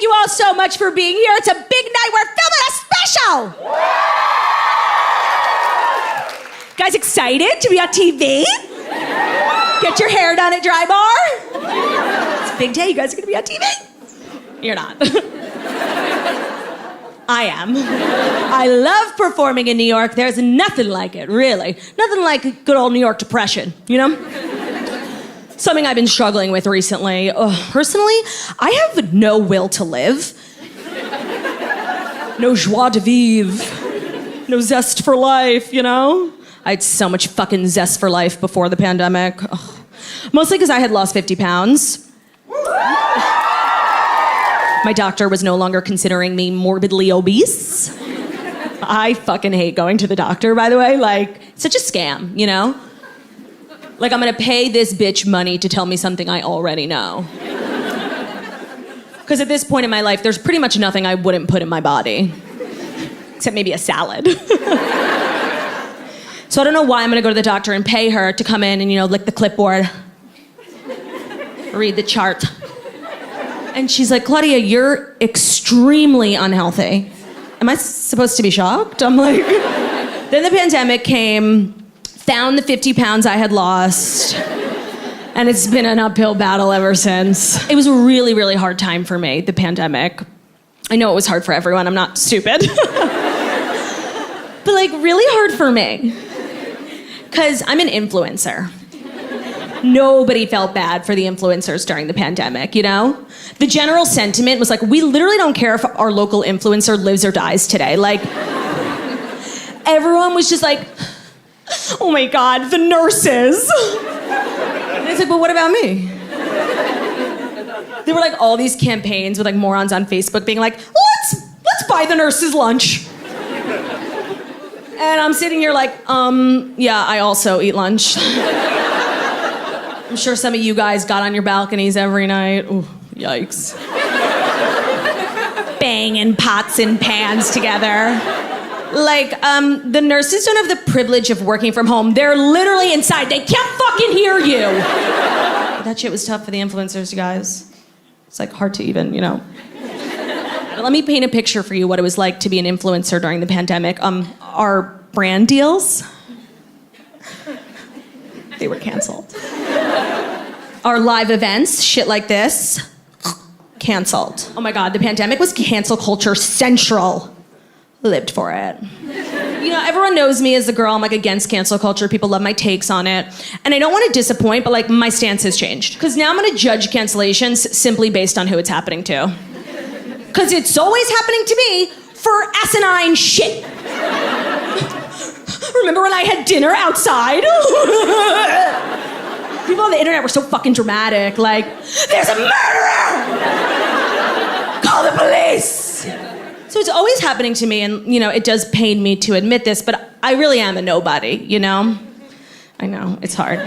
thank you all so much for being here. It's a big night. We're filming a special. Guys, excited to be on TV? Get your hair done at Dry Bar? It's a big day. You guys are going to be on TV? You're not. I am. I love performing in New York. There's nothing like it, really. Nothing like good old New York depression, you know? Something I've been struggling with recently. Personally, I have no will to live. No joie de vivre. No zest for life, you know? I had so much fucking zest for life before the pandemic. Ugh. Mostly because I had lost 50 pounds. My doctor was no longer considering me morbidly obese. I fucking hate going to the doctor, by the way. Like, such a scam, you know? Like, I'm gonna pay this bitch money to tell me something I already know. Because at this point in my life, there's pretty much nothing I wouldn't put in my body. Except maybe a salad. So I don't know why I'm gonna go to the doctor and pay her to come in and, you know, lick the clipboard. Read the chart. And she's like, Claudia, you're extremely unhealthy. Am I supposed to be shocked? I'm like... Then the pandemic came, found the 50 pounds I had lost, and it's been an uphill battle ever since. It was a really, really hard time for me, the pandemic. I know it was hard for everyone, I'm not stupid. But like, really hard for me. Because I'm an influencer. Nobody felt bad for the influencers during the pandemic, you know? The general sentiment was like, we literally don't care if our local influencer lives or dies today. Like, everyone was just like, oh my God, the nurses. And it's like, well, what about me? There were like all these campaigns with like morons on Facebook being like, let's buy the nurses lunch. And I'm sitting here like, yeah, I also eat lunch. I'm sure some of you guys got on your balconies every night. Ooh, yikes. Banging pots and pans together. Like, the nurses don't have the privilege of working from home. They're literally inside. They can't fucking hear you. That shit was tough for the influencers, you guys. It's like hard to even, you know. But let me paint a picture for you what it was like to be an influencer during the pandemic. Our brand deals, they were canceled. Our live events, shit like this, canceled. Oh my God, the pandemic was cancel culture central. Lived for it. You know, everyone knows me as the girl. I'm like against cancel culture. People love my takes on it. And I don't want to disappoint, but like my stance has changed. Because now I'm going to judge cancellations simply based on who it's happening to. Because it's always happening to me for asinine shit. Remember when I had dinner outside? People on the internet were so fucking dramatic. Like, there's a murderer! Call the police! So it's always happening to me, and, you know, it does pain me to admit this, but I really am a nobody, you know? I know, it's hard.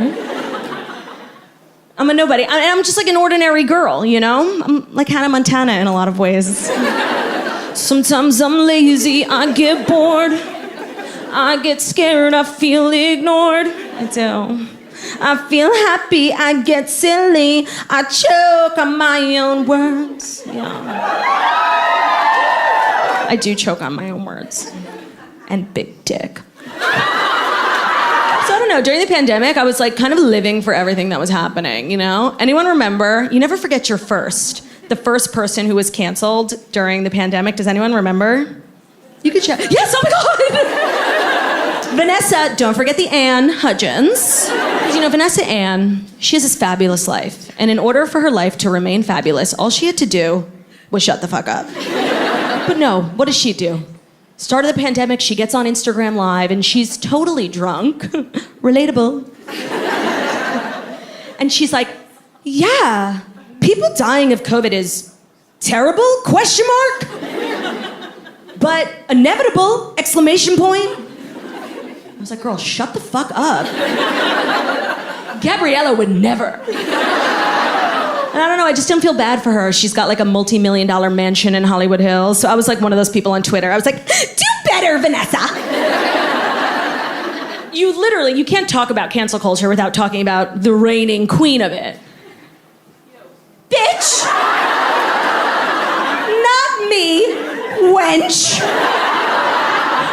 I'm a nobody. I'm just like an ordinary girl, you know? I'm like Hannah Montana in a lot of ways. Sometimes I'm lazy, I get bored. I get scared, I feel ignored. I do. I feel happy, I get silly. I choke on my own words. Yeah. I do choke on my own words. And big dick. So I don't know, during the pandemic, I was like kind of living for everything that was happening, you know? Anyone remember? You never forget your first. The first person who was canceled during the pandemic. Does anyone remember? You could check. Yes, oh my God! Vanessa, don't forget the Ann Hudgens. Because, you know, Vanessa Ann, she has this fabulous life. And in order for her life to remain fabulous, all she had to do was shut the fuck up. But no, what does she do? Start of the pandemic, she gets on Instagram Live, and she's totally drunk. Relatable. And she's like, yeah, people dying of COVID is terrible, question mark? But inevitable, exclamation point. I was like, girl, shut the fuck up. Gabriella would never. And I don't know, I just didn't feel bad for her. She's got like a multi-million-dollar mansion in Hollywood Hills. So I was like one of those people on Twitter. I was like, do better, Vanessa. You can't talk about cancel culture without talking about the reigning queen of it. Bitch! wench.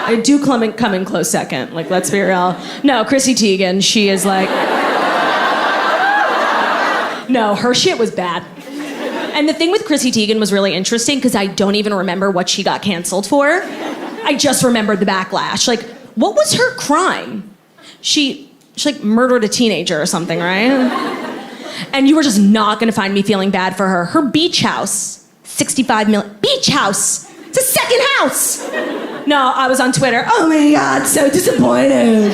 I do come in close second. Like, let's be real. No, Chrissy Teigen, she is like... No, her shit was bad. And the thing with Chrissy Teigen was really interesting because I don't even remember what she got canceled for. I just remembered the backlash. Like, what was her crime? She like murdered a teenager or something, right? And you were just not gonna find me feeling bad for her. Her beach house, 65 million. Beach house! It's a second house! No, I was on Twitter. Oh my God, so disappointed.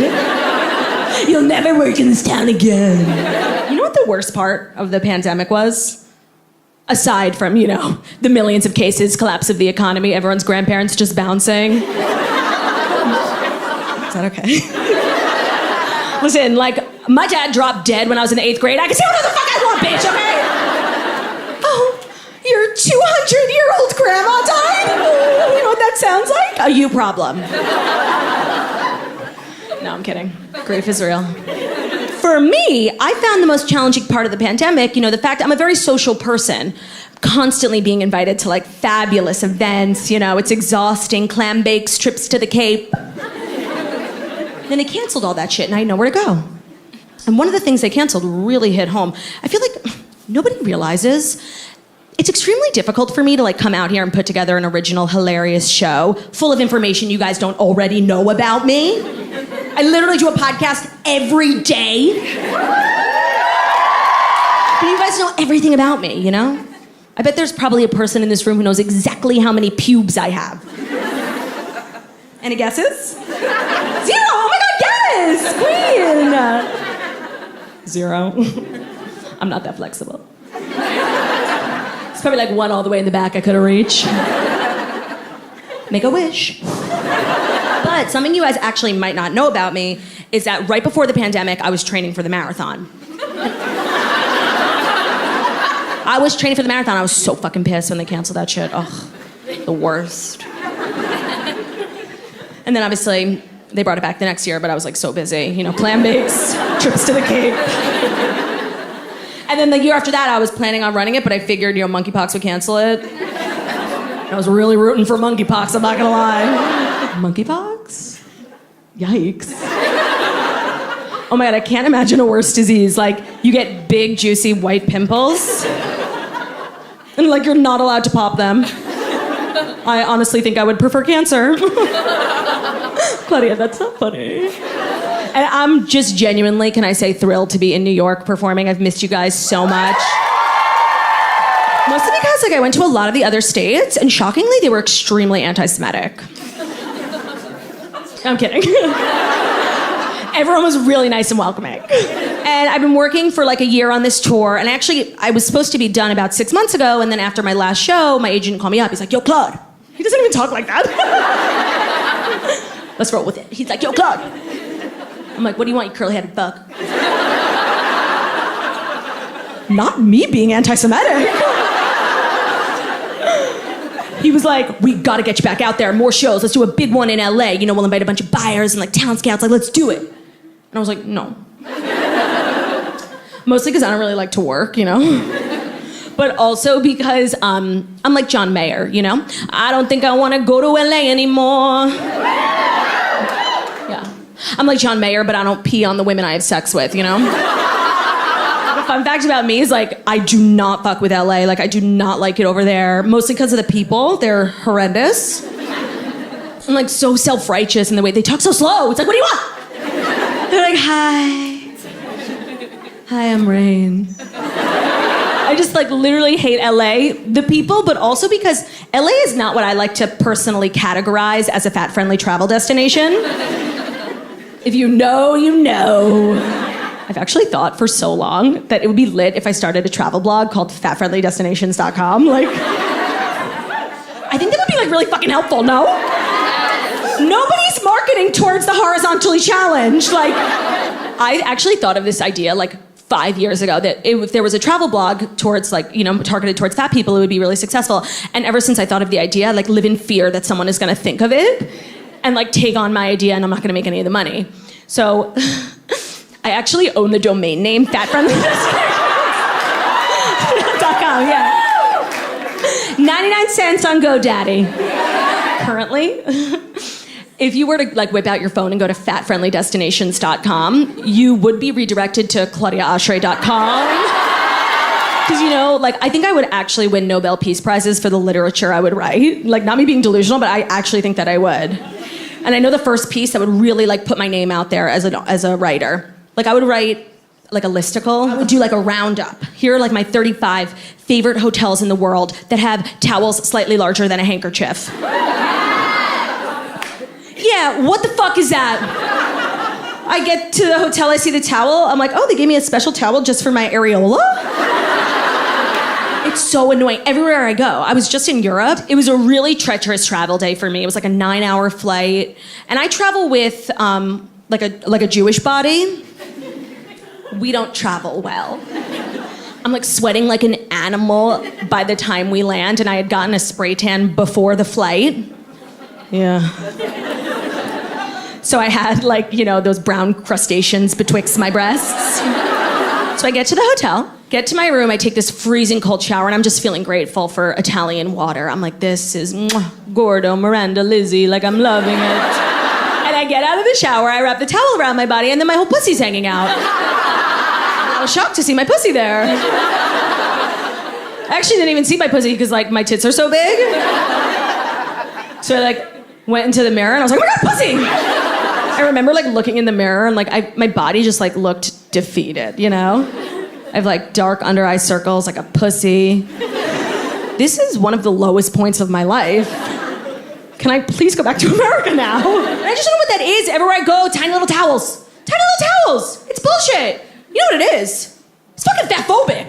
You'll never work in this town again. You know what the worst part of the pandemic was? Aside from, the millions of cases, collapse of the economy, everyone's grandparents just bouncing. Is that okay? Listen, like, my dad dropped dead when I was in the 8th grade. I can say whatever the fuck I want, bitch, okay? Oh, your 200-year-old grandma died? You know what that sounds like? A you problem. No, I'm kidding. Grief is real. For me, I found the most challenging part of the pandemic, the fact I'm a very social person, constantly being invited to like fabulous events, it's exhausting, clam bakes, trips to the Cape. Then they canceled all that shit and I had nowhere to go. And one of the things they canceled really hit home. I feel like nobody realizes it's extremely difficult for me to like come out here and put together an original, hilarious show full of information you guys don't already know about me. I literally do a podcast every day. But you guys know everything about me, I bet there's probably a person in this room who knows exactly how many pubes I have. Any guesses? 0! Oh my God, yes! Queen! 0. I'm not that flexible. It's probably like 1 all the way in the back I could have reached. Make a wish. But something you guys actually might not know about me is that right before the pandemic, I was training for the marathon. I was training for the marathon. I was so fucking pissed when they canceled that shit. Ugh, the worst. And then obviously, they brought it back the next year, but I was like so busy. Clam bakes, trips to the Cape. And then the year after that, I was planning on running it, but I figured, monkeypox would cancel it. I was really rooting for monkeypox, I'm not gonna lie. Monkeypox? Yikes. Oh my God, I can't imagine a worse disease. Like, you get big, juicy white pimples, and like, you're not allowed to pop them. I honestly think I would prefer cancer. Claudia, that's not funny. And I'm just genuinely, can I say, thrilled to be in New York performing. I've missed you guys so much. Mostly because I went to a lot of the other states, and shockingly, they were extremely anti-Semitic. I'm kidding. Everyone was really nice and welcoming. And I've been working for like a year on this tour, and actually, I was supposed to be done about 6 months ago, and then after my last show, my agent called me up. He's like, yo, Claude. He doesn't even talk like that. Let's roll with it. He's like, yo, Claude. I'm like, what do you want, you curly-headed fuck? Not me being anti-Semitic. He was like, we gotta get you back out there, more shows. Let's do a big one in LA. We'll invite a bunch of buyers and like talent scouts. Like, let's do it. And I was like, no. Mostly because I don't really like to work, But also because I'm like John Mayer, I don't think I want to go to LA anymore. Yeah. I'm like John Mayer, but I don't pee on the women I have sex with, The fun fact about me is like, I do not fuck with LA. Like, I do not like it over there. Mostly because of the people. They're horrendous. I'm like so self-righteous in the way they talk so slow. It's like, what do you want? They're like, hi. Hi, I'm Rain. I just like literally hate LA, the people, but also because LA is not what I like to personally categorize as a fat-friendly travel destination. If you know, you know. I've actually thought for so long that it would be lit if I started a travel blog called fatfriendlydestinations.com. Like, I think that would be like really fucking helpful, no? Nobody's marketing towards the horizontally challenged. Like, I actually thought of this idea like 5 years ago that if there was a travel blog towards like, targeted towards fat people, it would be really successful. And ever since I thought of the idea, I like live in fear that someone is gonna think of it and like take on my idea and I'm not gonna make any of the money. So I actually own the domain name fatfriendlydestinations.com, yeah. 99 cents on GoDaddy. currently, if you were to like whip out your phone and go to fatfriendlydestinations.com, you would be redirected to claudiaoshry.com. Because, you know, like, I think I would actually win Nobel Peace Prizes for the literature I would write. Like, not me being delusional, but I actually think that I would. And I know the first piece that would really, like, put my name out there as a writer. Like, I would write, like, a listicle. I would do, like, a roundup. Here are, like, my 35 favorite hotels in the world that have towels slightly larger than a handkerchief. Yeah, what the fuck is that? I get to the hotel, I see the towel. I'm like, oh, they gave me a special towel just for my areola? It's so annoying. Everywhere I go. I was just in Europe. It was a really treacherous travel day for me. It was like a 9-hour flight. And I travel with like a Jewish body. We don't travel well. I'm like sweating like an animal by the time we land, and I had gotten a spray tan before the flight. Yeah. So I had like, you know, those brown crustaceans betwixt my breasts. So I get to the hotel, get to my room, I take this freezing cold shower, and I'm just feeling grateful for Italian water. I'm like, this is Gordo, Miranda, Lizzie, like I'm loving it. And I get out of the shower, I wrap the towel around my body, and then my whole pussy's hanging out. I was shocked to see my pussy there. I actually didn't even see my pussy because like my tits are so big. So I like went into the mirror and I was like, oh my God, pussy! I remember like looking in the mirror and like my body just like looked defeated, you know? I have like dark under eye circles, like a pussy. This is one of the lowest points of my life. Can I please go back to America now? And I just don't know what that is. Everywhere I go, tiny little towels. Tiny little towels. It's bullshit. You know what it is? It's fucking fatphobic.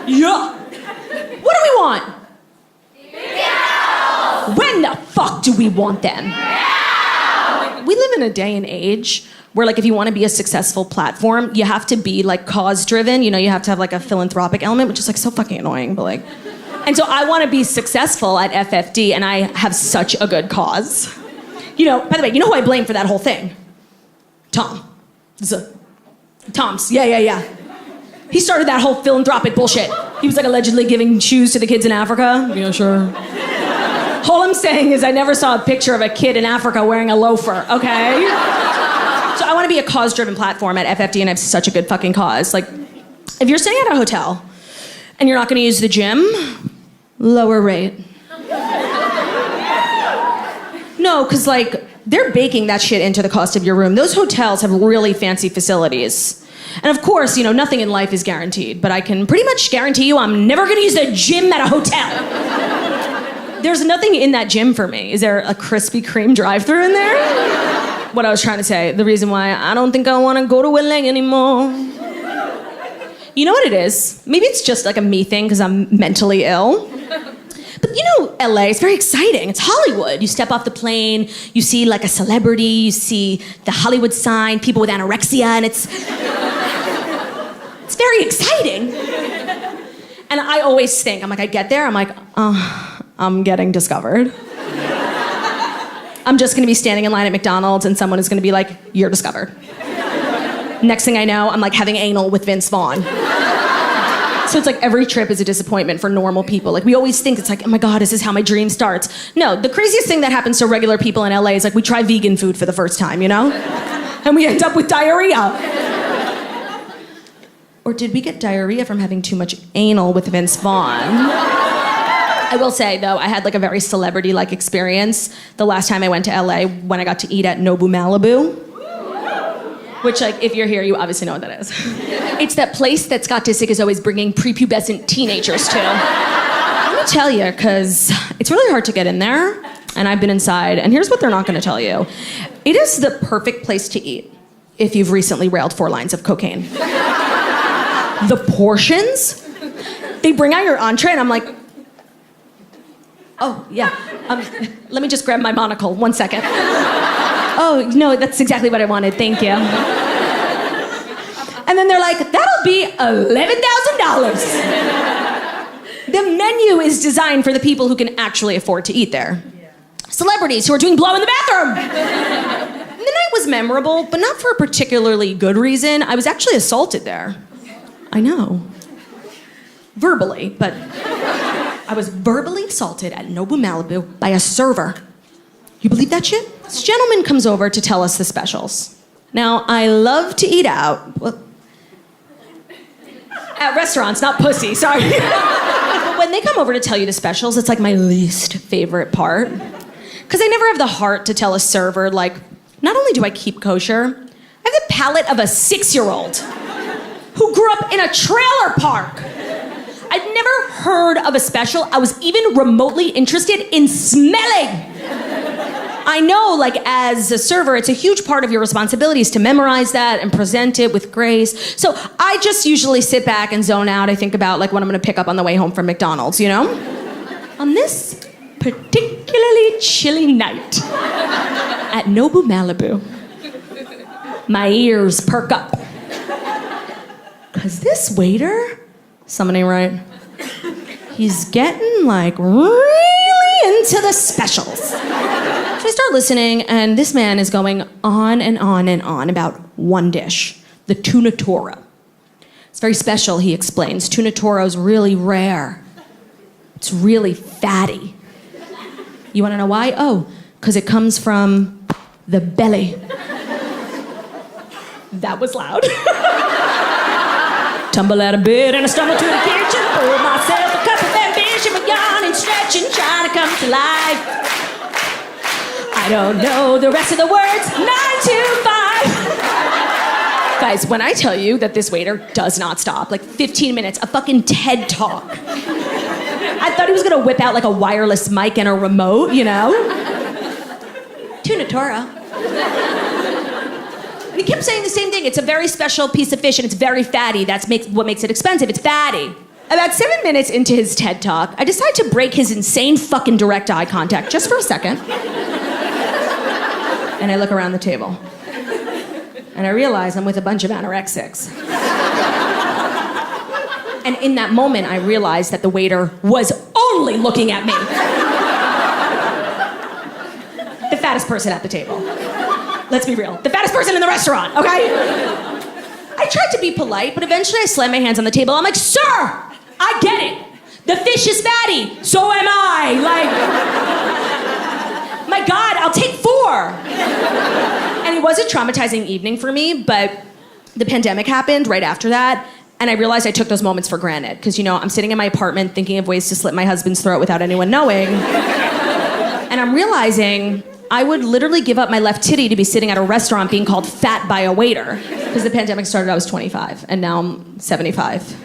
Yeah. What do we want? Yeah. When the fuck do we want them? We live in a day and age where like if you want to be a successful platform, you have to be like cause driven, you know, you have to have like a philanthropic element, which is like so fucking annoying, but like, and so I want to be successful at FFD and I have such a good cause. You know, by the way, you know who I blame for that whole thing? Tom's, yeah. He started that whole philanthropic bullshit. He was like allegedly giving shoes to the kids in Africa. Yeah, sure. All I'm saying is I never saw a picture of a kid in Africa wearing a loafer, okay? So I want to be a cause-driven platform at FFD, and I have such a good fucking cause. Like, if you're staying at a hotel and you're not going to use the gym, lower rate. No, because, like, they're baking that shit into the cost of your room. Those hotels have really fancy facilities. And of course, you know, nothing in life is guaranteed, but I can pretty much guarantee you I'm never going to use the gym at a hotel. There's nothing in that gym for me. Is there a Krispy Kreme drive-thru in there? What I was trying to say, the reason why I don't think I want to go to LA anymore. You know what it is? Maybe it's just like a me thing because I'm mentally ill. But you know, LA is very exciting. It's Hollywood. You step off the plane, you see like a celebrity, you see the Hollywood sign, people with anorexia, and it's very exciting. And I always think, I'm like, I get there, I'm like, I'm getting discovered. I'm just gonna be standing in line at McDonald's and someone is gonna be like, you're discovered. Next thing I know, I'm like having anal with Vince Vaughn. So it's like every trip is a disappointment for normal people. Like we always think it's like, oh my God, is this how my dream starts? No, the craziest thing that happens to regular people in LA is like we try vegan food for the first time, you know? And we end up with diarrhea. Or did we get diarrhea from having too much anal with Vince Vaughn? I will say, though, I had like a very celebrity-like experience the last time I went to LA when I got to eat at Nobu Malibu. Which, like, if you're here, you obviously know what that is. It's that place that Scott Disick is always bringing prepubescent teenagers to. Let me tell you, because it's really hard to get in there, and I've been inside, and here's what they're not going to tell you. It is the perfect place to eat if you've recently railed 4 lines of cocaine. The portions, they bring out your entree, and I'm like, oh, yeah. Let me just grab my monocle. 1 second. Oh, no, that's exactly what I wanted. Thank you. And then they're like, that'll be $11,000. The menu is designed for the people who can actually afford to eat there. Celebrities who are doing blow in the bathroom. The night was memorable, but not for a particularly good reason. I was actually assaulted there. I know. Verbally, but I was verbally assaulted at Nobu Malibu by a server You believe that shit? This gentleman comes over to tell us the specials. Now, I love to eat out. Well, at restaurants, not pussy, sorry. But when they come over to tell you the specials, it's like my least favorite part. Because I never have the heart to tell a server, like, not only do I keep kosher, I have the palate of a 6-year-old who grew up in a trailer park. I'd never heard of a special I was even remotely interested in smelling. I know, like, as a server, it's a huge part of your responsibilities to memorize that and present it with grace. So I just usually sit back and zone out. I think about, like, what I'm gonna pick up on the way home from McDonald's, you know? On this particularly chilly night at Nobu Malibu, my ears perk up. Because this waiter, something ain't right. He's getting, like, really into the specials. So I start listening, and this man is going on and on and on about one dish, the tuna toro. It's very special, he explains. Tuna toro's really rare. It's really fatty. You want to know why? Oh, because it comes from the belly. That was loud. Tumble out of bed and I stumble to the kitchen, pour myself a cup of ambition, but yawning, stretching, trying to come to life. I don't know the rest of the words. 9 to 5. Guys, when I tell you that this waiter does not stop, like 15 minutes, a fucking TED Talk. I thought he was gonna whip out like a wireless mic and a remote, you know? Tuna toro. And he kept saying the same thing. It's a very special piece of fish and it's very fatty. That's what makes it expensive. It's fatty. About 7 minutes into his TED Talk, I decide to break his insane fucking direct eye contact just for a second. And I look around the table. And I realize I'm with a bunch of anorexics. And in that moment, I realized that the waiter was only looking at me. The fattest person at the table. Let's be real. The fattest person in the restaurant, okay? I tried to be polite, but eventually I slammed my hands on the table. I'm like, sir, I get it. The fish is fatty. So am I. Like, my God, I'll take 4. And it was a traumatizing evening for me, but the pandemic happened right after that. And I realized I took those moments for granted. Because, you know, I'm sitting in my apartment thinking of ways to slit my husband's throat without anyone knowing. And I'm realizing I would literally give up my left titty to be sitting at a restaurant being called fat by a waiter. Because the pandemic started, I was 25, and now I'm 75.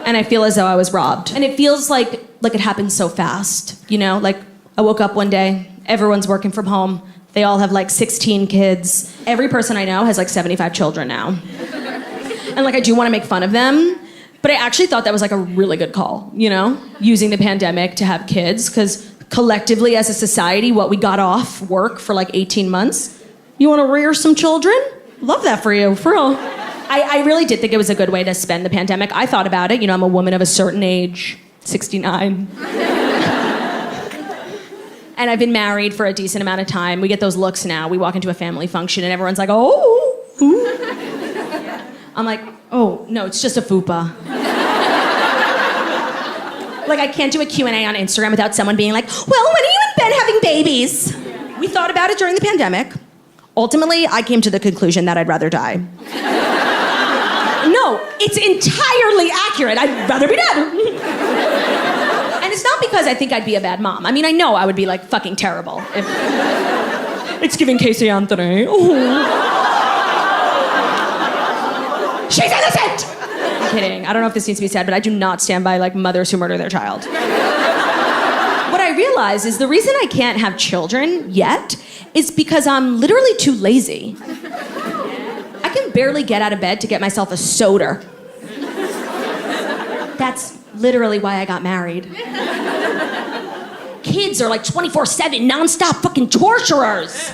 And I feel as though I was robbed. And it feels like it happened so fast, you know? Like, I woke up one day, everyone's working from home. They all have like 16 kids. Every person I know has like 75 children now. And like, I do want to make fun of them, but I actually thought that was like a really good call, you know? Using the pandemic to have kids, because collectively as a society, what we got off work for like 18 months, you want to rear some children? Love that for you, for real. I really did think it was a good way to spend the pandemic. I thought about it, you know, I'm a woman of a certain age, 69. And I've been married for a decent amount of time. We get those looks now. We walk into a family function and everyone's like, oh, ooh. I'm like, oh, no, it's just a fupa. Like, I can't do a Q&A on Instagram without someone being like, well, when are you and Ben having babies? We thought about it during the pandemic. Ultimately, I came to the conclusion that I'd rather die. No, it's entirely accurate. I'd rather be dead. And it's not because I think I'd be a bad mom. I mean, I know I would be, like, fucking terrible if... It's giving Casey Anthony. Oh. She's innocent! I'm kidding. I don't know if this needs to be said, but I do not stand by, like, mothers who murder their child. What I realize is the reason I can't have children yet is because I'm literally too lazy. I can barely get out of bed to get myself a soda. That's literally why I got married. Kids are like 24/7 nonstop fucking torturers.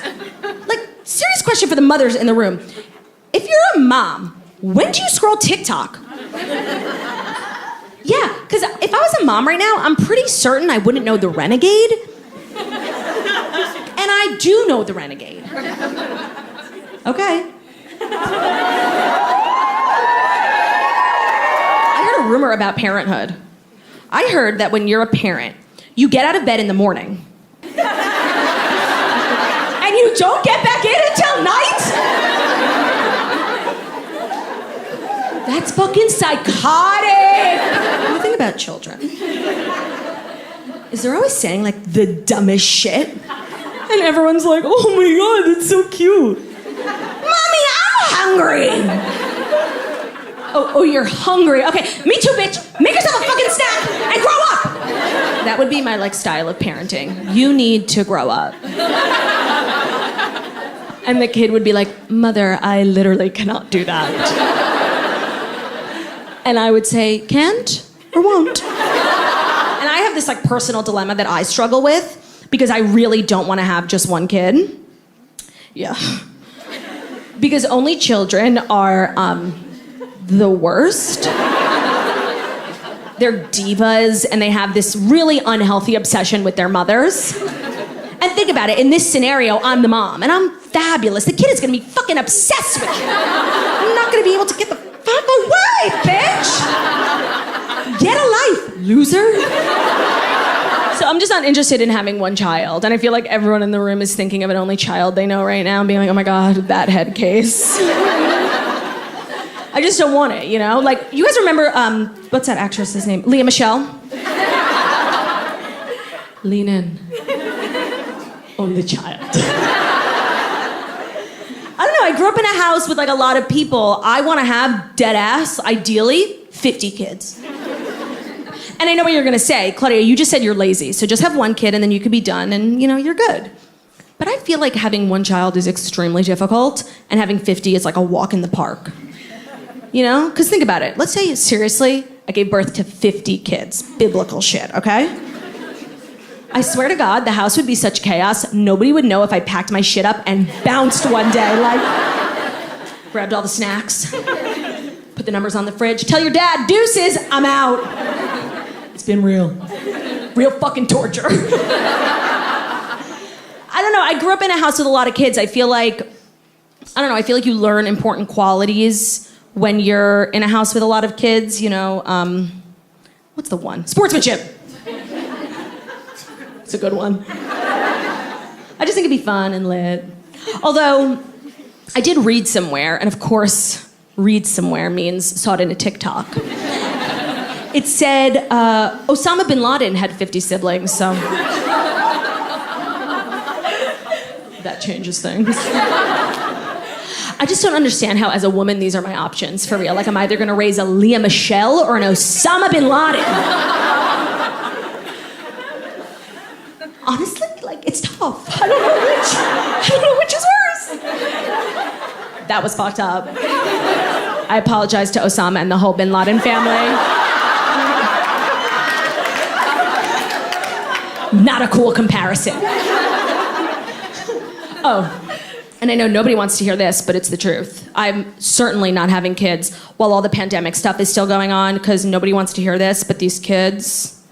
Like, serious question for the mothers in the room. If you're a mom, when do you scroll TikTok? Yeah, because if I was a mom right now, I'm pretty certain I wouldn't know the Renegade. And I do know the Renegade. Okay. I heard a rumor about Parenthood. I heard that when you're a parent, you get out of bed in the morning. don't get back in until night? That's fucking psychotic. The thing about children is they're always saying like the dumbest shit. And everyone's like, oh my God, that's so cute. Mommy, I'm hungry. Oh, you're hungry. Okay, me too, bitch. Make yourself a fucking snack and grow up. That would be my like style of parenting. You need to grow up. And the kid would be like, Mother, I literally cannot do that. And I would say, can't or won't. And I have this like personal dilemma that I struggle with because I really don't want to have just one kid. Yeah. Because only children are the worst. They're divas and they have this really unhealthy obsession with their mothers. And think about it, in this scenario, I'm the mom and I'm fabulous. The kid is gonna be fucking obsessed with you. I'm not gonna be able to get the fuck away, bitch! Get a life, loser. So I'm just not interested in having one child. And I feel like everyone in the room is thinking of an only child they know right now and being like, oh my God, that head case. I just don't want it, you know? Like, you guys remember, what's that actress's name? Leah Michelle? Lean in. Only child. I don't know, I grew up in a house with like a lot of people. I want to have, dead ass, ideally, 50 kids. And I know what you're gonna say. Claudia, you just said you're lazy, so just have one kid and then you could be done and, you know, you're good. But I feel like having one child is extremely difficult and having 50 is like a walk in the park. You know? Because think about it. Let's say, seriously, I gave birth to 50 kids. Biblical shit, okay? I swear to God, the house would be such chaos, nobody would know if I packed my shit up and bounced one day, like, grabbed all the snacks, put the numbers on the fridge, tell your dad, deuces, I'm out. It's been real. Real fucking torture. I don't know, I grew up in a house with a lot of kids. I feel like you learn important qualities when you're in a house with a lot of kids, you know, what's the one? Sportsmanship. It's a good one. I just think it'd be fun and lit. Although, I did read somewhere, and of course, read somewhere means saw it in a TikTok. It said Osama bin Laden had 50 siblings, so that changes things. I just don't understand how, as a woman, these are my options, for real. Like, I'm either gonna raise a Leah Michelle or an Osama bin Laden. Honestly, like, it's tough. I don't know which is worse. That was fucked up. I apologize to Osama and the whole bin Laden family. Not a cool comparison. Oh, and I know nobody wants to hear this, but it's the truth. I'm certainly not having kids while all the pandemic stuff is still going on, because nobody wants to hear this, but these kids,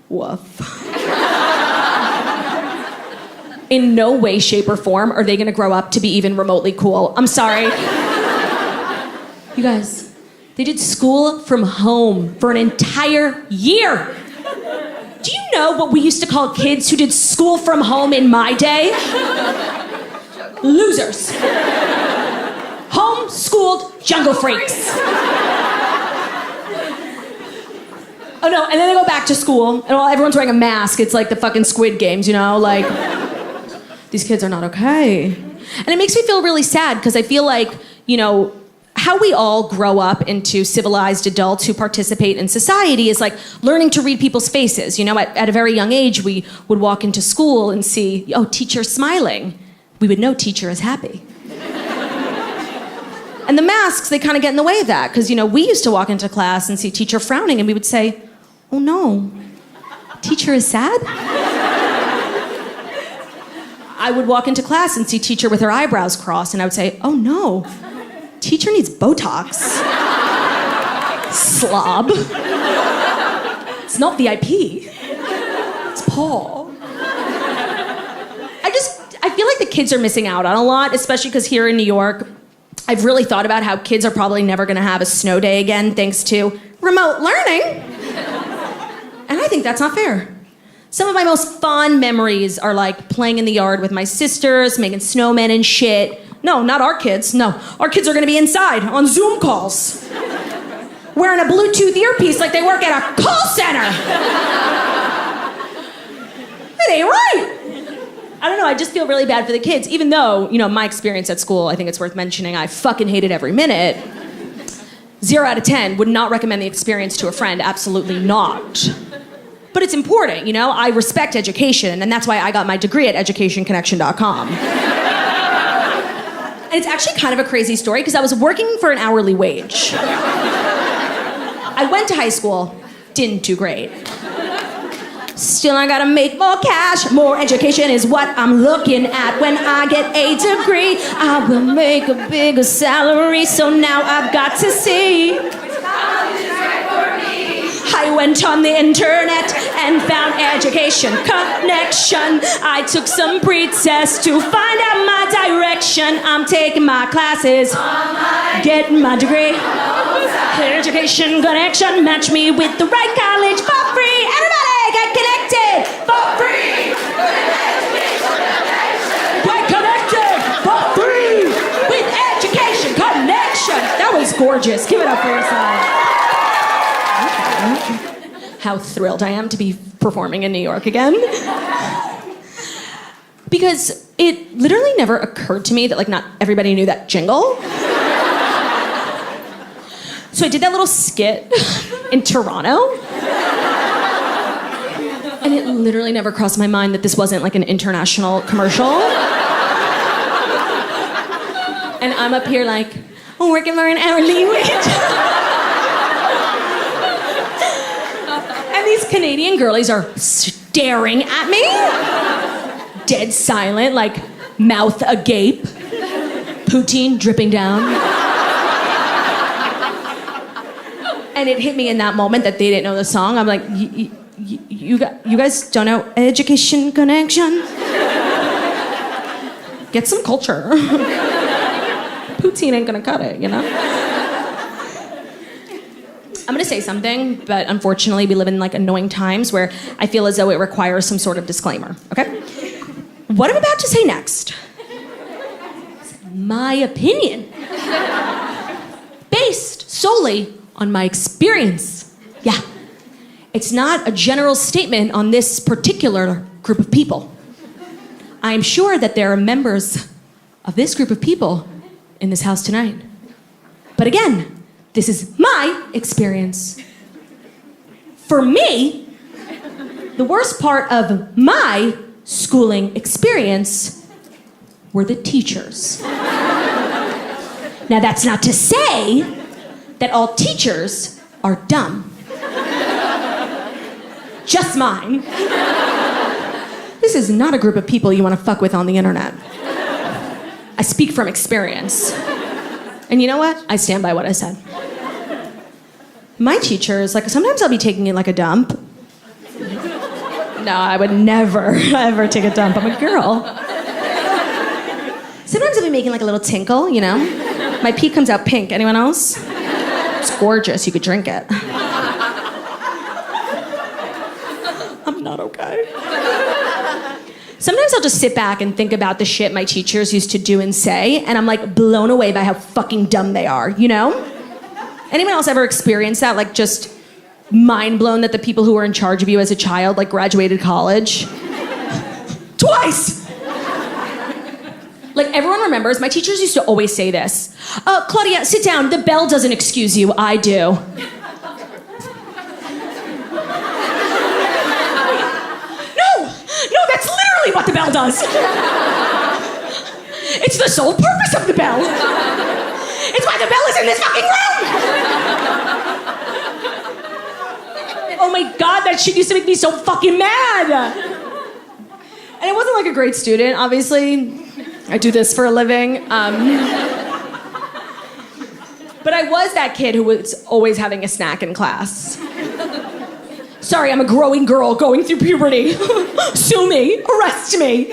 woof. In no way, shape, or form are they gonna grow up to be even remotely cool. I'm sorry. You guys, they did school from home for an entire year. Do you know what we used to call kids who did school from home in my day? Losers. Home-schooled jungle freaks. Oh no, and then they go back to school, and while everyone's wearing a mask, it's like the fucking Squid Games, you know? Like, these kids are not okay. And it makes me feel really sad, because I feel like, you know, how we all grow up into civilized adults who participate in society is like learning to read people's faces. You know, at a very young age, we would walk into school and see, oh, teacher's smiling. We would know teacher is happy. And the masks, they kind of get in the way of that, because, you know, we used to walk into class and see teacher frowning, and we would say, oh no, teacher is sad? I would walk into class and see teacher with her eyebrows crossed, and I would say, oh no, teacher needs Botox. Slob. It's not VIP. It's Paul. I feel like the kids are missing out on a lot, especially because here in New York, I've really thought about how kids are probably never gonna have a snow day again thanks to remote learning. And I think that's not fair. Some of my most fond memories are like playing in the yard with my sisters, making snowmen and shit. No, not our kids. No, our kids are gonna be inside on Zoom calls, wearing a Bluetooth earpiece like they work at a call center. It ain't right. I don't know, I just feel really bad for the kids, even though, my experience at school, I think it's worth mentioning, I fucking hated every minute. 0 out of 10, would not recommend the experience to a friend, absolutely not. But it's important, I respect education, and that's why I got my degree at educationconnection.com. And it's actually kind of a crazy story, because I was working for an hourly wage. I went to high school, didn't do great. Still, I gotta make more cash. More education is what I'm looking at. When I get a degree, I will make a bigger salary. So now I've got to see. I went on the internet and found education connection. I took some pre-tests to find out my direction. I'm taking my classes, getting my degree. Education connection, match me with the right college for free. Everybody get connected for free. Get connected for free with education connection. That was gorgeous. Give it up for yourself. How thrilled I am to be performing in New York again. Because it literally never occurred to me that not everybody knew that jingle. So I did that little skit in Toronto. And it literally never crossed my mind that this wasn't an international commercial. And I'm up here working for an hourly wage. And these Canadian girlies are staring at me. Dead silent, mouth agape. Poutine dripping down. And it hit me in that moment that they didn't know the song. I'm like, you guys don't know Education Connection? Get some culture. Poutine ain't gonna cut it, I'm gonna say something, but unfortunately we live in annoying times where I feel as though it requires some sort of disclaimer, okay? What I'm about to say next is my opinion. Based solely on my experience. Yeah. It's not a general statement on this particular group of people. I am sure that there are members of this group of people in this house tonight. But again, this is my experience. For me, the worst part of my schooling experience were the teachers. Now, that's not to say that all teachers are dumb. Just mine. This is not a group of people you want to fuck with on the internet. I speak from experience. And you know what? I stand by what I said. My teachers, sometimes I'll be taking it like a dump. No, I would never, ever take a dump. I'm a girl. Sometimes I'll be making a little tinkle, My pee comes out pink. Anyone else? It's gorgeous. You could drink it. I'm not okay. Sometimes I'll just sit back and think about the shit my teachers used to do and say, and I'm blown away by how fucking dumb they are, Anyone else ever experienced that? Just mind blown that the people who were in charge of you as a child, graduated college? Twice! Everyone remembers, my teachers used to always say this. Claudia, sit down. The bell doesn't excuse you. I do. No, that's literally what the bell does. It's the sole purpose of the bell. It's why the bell is in this fucking room. Oh my God, that shit used to make me so fucking mad. And I wasn't a great student, obviously. I do this for a living. But I was that kid who was always having a snack in class. Sorry, I'm a growing girl going through puberty. Sue me, arrest me.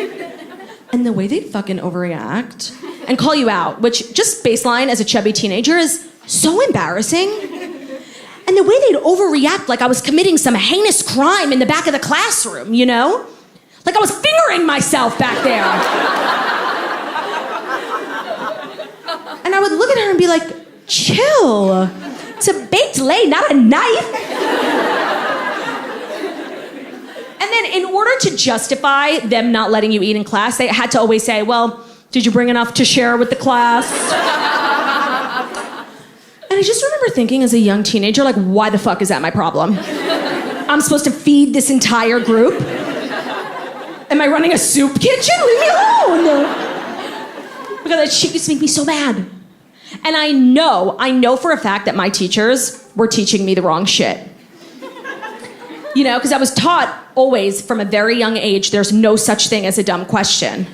And the way they fucking overreact and call you out, which just baseline as a chubby teenager is so embarrassing. And And the way they'd overreact like I was committing some heinous crime in the back of the classroom, you know? Like I was fingering myself back there. And I would look at her and be like, chill. It's a baked lay, not a knife. And then in order to justify them not letting you eat in class, they had to always say, well, did you bring enough to share with the class? And I just remember thinking as a young teenager, like, why the fuck is that my problem? I'm supposed to feed this entire group? Am I running a soup kitchen? Leave me alone! Because that shit used to make me so mad. And I know for a fact that my teachers were teaching me the wrong shit. You know, because I was taught always from a very young age, there's no such thing as a dumb question.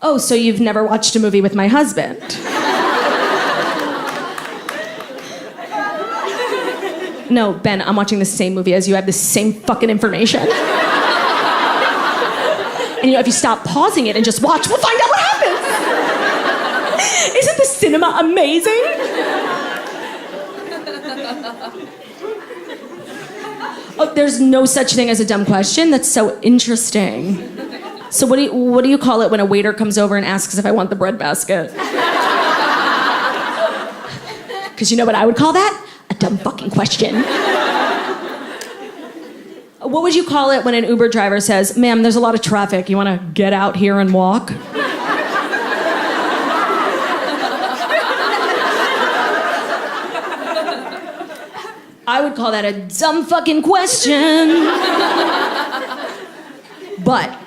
Oh, so you've never watched a movie with my husband? No, Ben, I'm watching the same movie as you. I have the same fucking information. And you know, if you stop pausing it and just watch, we'll find out what happens. Isn't the cinema amazing? Oh, there's no such thing as a dumb question? That's so interesting. So what do you call it when a waiter comes over and asks if I want the bread basket? Because you know what I would call that? A dumb fucking question. What would you call it when an Uber driver says, ma'am, there's a lot of traffic. You want to get out here and walk? I would call that a dumb fucking question. But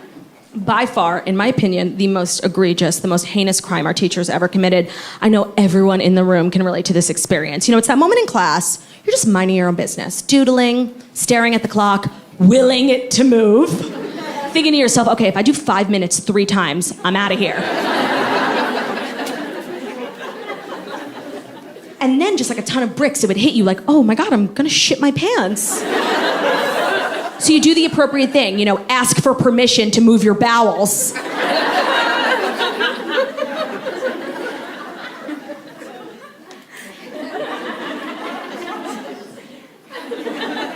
by far, in my opinion, the most egregious, the most heinous crime our teachers ever committed. I know everyone in the room can relate to this experience. You know, it's that moment in class, you're just minding your own business, doodling, staring at the clock, willing it to move, thinking to yourself, okay, if I do 5 minutes 3 times, I'm out of here. And then just like a ton of bricks, it would hit you like, oh my God, I'm gonna shit my pants. So you do the appropriate thing, you know, ask for permission to move your bowels.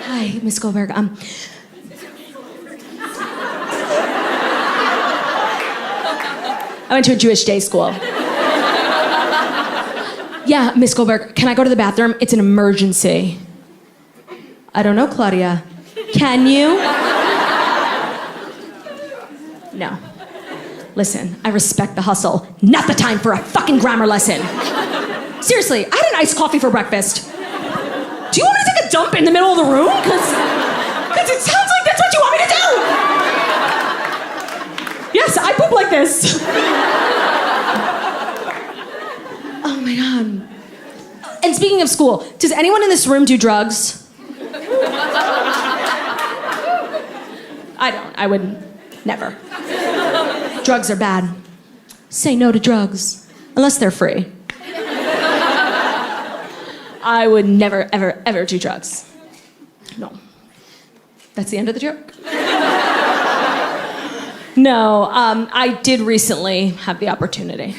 Hi, Miss Goldberg. I went to a Jewish day school. Yeah, Miss Goldberg, can I go to the bathroom? It's an emergency. I don't know, Claudia. Can you? No. Listen, I respect the hustle. Not the time for a fucking grammar lesson. Seriously, I had an iced coffee for breakfast. Do you want me to take a dump in the middle of the room? Because it sounds like that's what you want me to do. Yes, I poop like this. Oh my God. And speaking of school, does anyone in this room do drugs? I don't. I would never. Drugs are bad. Say no to drugs, unless they're free. I would never, ever, ever do drugs. No. That's the end of the joke? No, I did recently have the opportunity.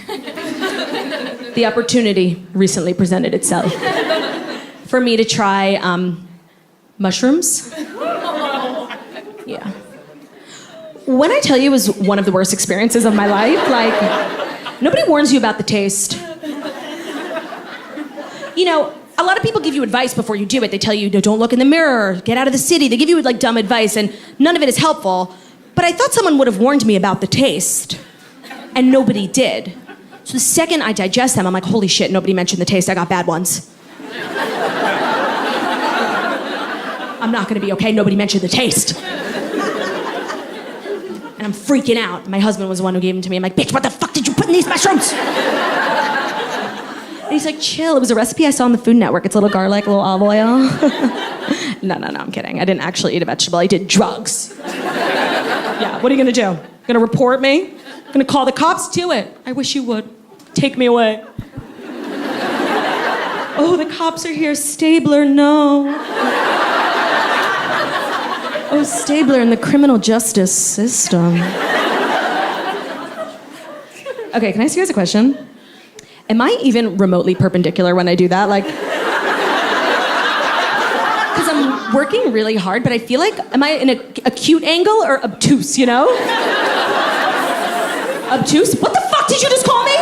The opportunity recently presented itself for me to try mushrooms. Yeah. When I tell you it was one of the worst experiences of my life, like, nobody warns you about the taste. You know, a lot of people give you advice before you do it. They tell you, don't look in the mirror, get out of the city. They give you, like, dumb advice, and none of it is helpful. But I thought someone would have warned me about the taste, and nobody did. So the second I digest them, I'm like, holy shit, nobody mentioned the taste. I got bad ones. I'm not gonna be okay. Nobody mentioned the taste. And I'm freaking out. My husband was the one who gave them to me. I'm like, bitch, what the fuck did you put in these mushrooms? And he's like, chill. It was a recipe I saw on the Food Network. It's a little garlic, a little olive oil. No, I'm kidding. I didn't actually eat a vegetable. I did drugs. Yeah, what are you gonna do? Gonna report me? Gonna call the cops? Do it. I wish you would. Take me away. Oh, the cops are here. Stabler, no. Oh, Stabler in the criminal justice system. Okay, can I ask you guys a question? Am I even remotely perpendicular when I do that? Like, working really hard, but I feel like, am I in a acute angle or obtuse, you know? Obtuse? What the fuck did you just call me?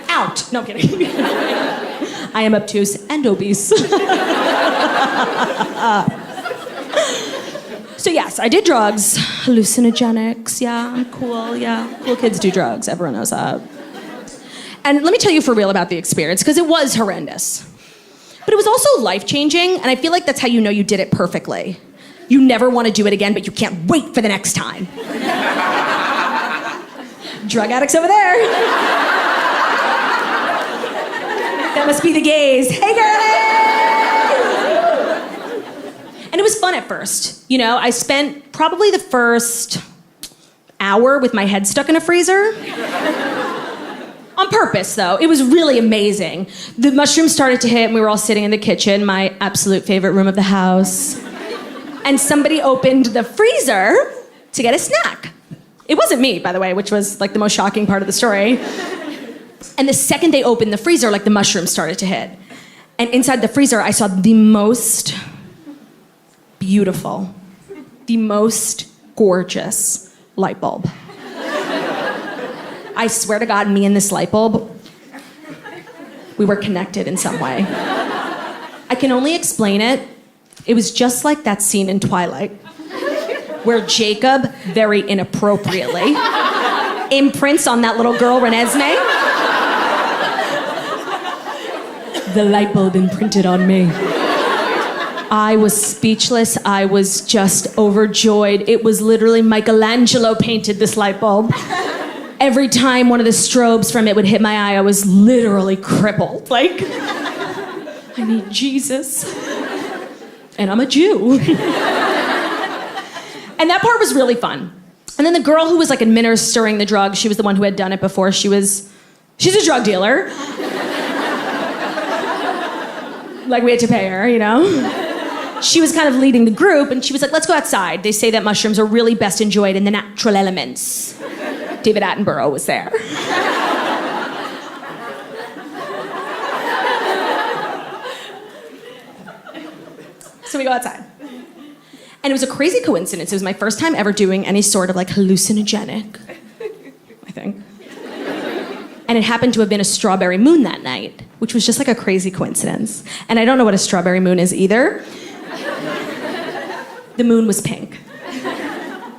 Out. No, I'm kidding. I am obtuse and obese. So yes, I did drugs, hallucinogenics, yeah, I'm cool, yeah. Cool kids do drugs, everyone knows that. And let me tell you for real about the experience, because it was horrendous. But it was also life-changing, and I feel like that's how you know you did it perfectly. You never want to do it again, but you can't wait for the next time. Drug addicts over there. That must be the gays. Hey, girlie! And it was fun at first. You know, I spent probably the first hour with my head stuck in a freezer. On purpose, though. It was really amazing. The mushrooms started to hit, and we were all sitting in the kitchen, my absolute favorite room of the house. And somebody opened the freezer to get a snack. It wasn't me, by the way, which was like the most shocking part of the story. And the second they opened the freezer, like the mushrooms started to hit. And inside the freezer, I saw the most beautiful, the most gorgeous light bulb. I swear to God, me and this light bulb, we were connected in some way. I can only explain it. It was just like that scene in Twilight, where Jacob, very inappropriately, imprints on that little girl, Renesmee. The light bulb imprinted on me. I was speechless. I was just overjoyed. It was literally Michelangelo painted this light bulb. Every time one of the strobes from it would hit my eye, I was literally crippled. Like, I need Jesus. And I'm a Jew. And that part was really fun. And then the girl who was like administering the drug, she was the one who had done it before. She's a drug dealer. Like, we had to pay her, you know? She was kind of leading the group, and she was like, let's go outside. They say that mushrooms are really best enjoyed in the natural elements. David Attenborough was there. So we go outside. And it was a crazy coincidence. It was my first time ever doing any sort of like hallucinogenic, I think. And it happened to have been a strawberry moon that night, which was just like a crazy coincidence. And I don't know what a strawberry moon is either. The moon was pink.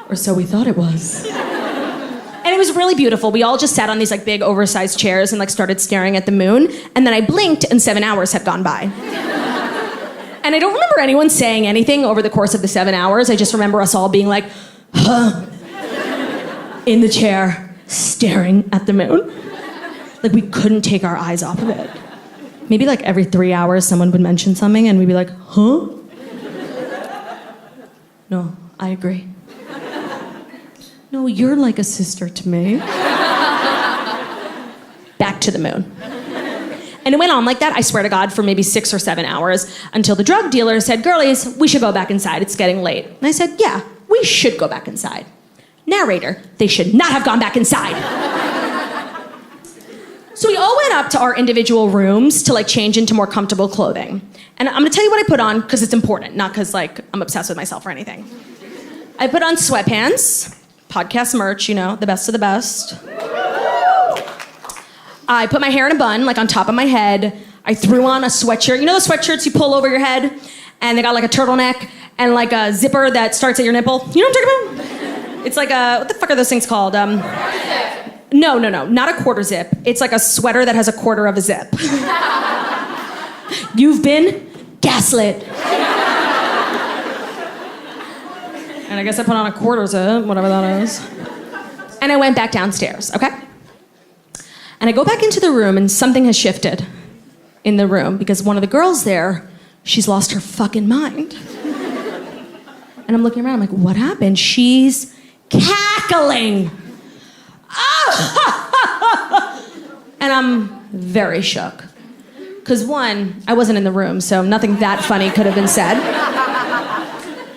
Or so we thought it was. And it was really beautiful. We all just sat on these like big oversized chairs and like started staring at the moon. And then I blinked and 7 hours had gone by. And I don't remember anyone saying anything over the course of the 7 hours. I just remember us all being like, huh, in the chair, staring at the moon. Like we couldn't take our eyes off of it. Maybe like every 3 hours someone would mention something and we'd be like, huh? No, I agree. No, you're like a sister to me. Back to the moon. And it went on like that, I swear to God, for maybe 6 or 7 hours until the drug dealer said, girlies, we should go back inside. It's getting late. And I said, yeah, we should go back inside. Narrator, they should not have gone back inside. So we all went up to our individual rooms to like change into more comfortable clothing. And I'm gonna tell you what I put on because it's important, not because like I'm obsessed with myself or anything. I put on sweatpants, podcast merch, you know, the best of the best. I put my hair in a bun, like on top of my head. I threw on a sweatshirt. You know those sweatshirts you pull over your head? And they got like a turtleneck and like a zipper that starts at your nipple. You know what I'm talking about? It's like a, what the fuck are those things called? No, not a quarter zip. It's like a sweater that has a quarter of a zip. You've been gaslit. And I guess I put on a quarter zip, whatever that is. And I went back downstairs, okay? And I go back into the room and something has shifted in the room because one of the girls there, she's lost her fucking mind. And I'm looking around, I'm like, what happened? She's cackling. And I'm very shook. Because one, I wasn't in the room, so nothing that funny could have been said.